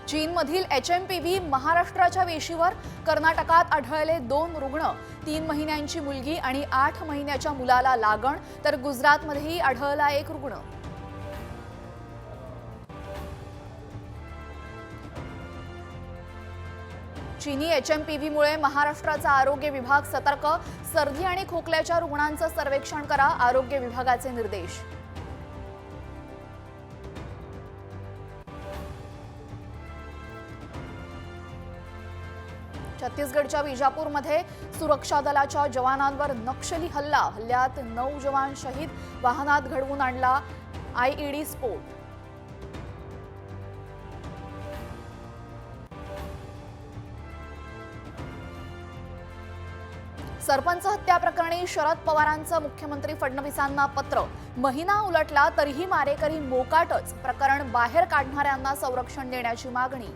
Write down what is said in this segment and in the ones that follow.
चीनमधील HMPV महाराष्ट्राच्या वेशीवर, कर्नाटकात आढळले 2 रुग्ण, 3 महिन्यांची मुलगी आणि 8 महिन्याच्या मुलाला लागण, तर गुजरातमध्येही आढळला 1 रुग्ण. चीनी HMPVमुळे महाराष्ट्राचा आरोग्य विभाग सतर्क, सर्दी आणि खोकल्याच्या रुग्णांचं सर्वेक्षण करा, आरोग्य विभागाचे निर्देश. छत्तीसगडच्या विजापूरमध्ये सुरक्षा दलाच्या जवानांवर नक्षली हल्ल्यात 9 जवान शहीद, वाहनात घडवून आणला IED स्फोट. सरपंच हत्या प्रकरणी शरद पवारांचं मुख्यमंत्री फडणवीसांना पत्र, महिना उलटला तरीही मारेकरी मोकाटच, प्रकरण बाहेर काढणाऱ्यांना संरक्षण देण्याची मागणी.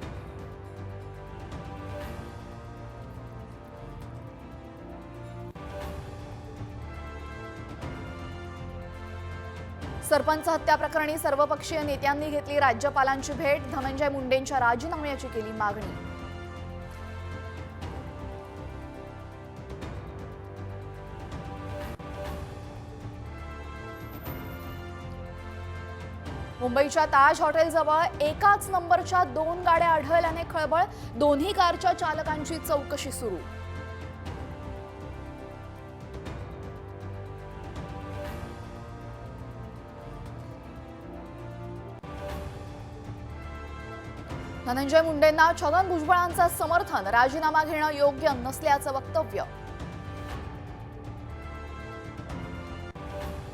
सरपंच हत्या प्रकरणी सर्वपक्षीय नेत्यांनी घेतली राज्यपालांची भेट, धनंजय मुंडेंच्या राजीनाम्याची केली मागणी. मुंबईच्या ताज हॉटेलजवळ एकाच नंबरच्या 2 गाड्या आढळल्याने खळबळ, दोन्ही कारच्या चालकांची चौकशी सुरू. धनंजय मुंडेंना छगन भुजबळांचं समर्थन, राजीनामा घेणं योग्य नसल्याचं वक्तव्य.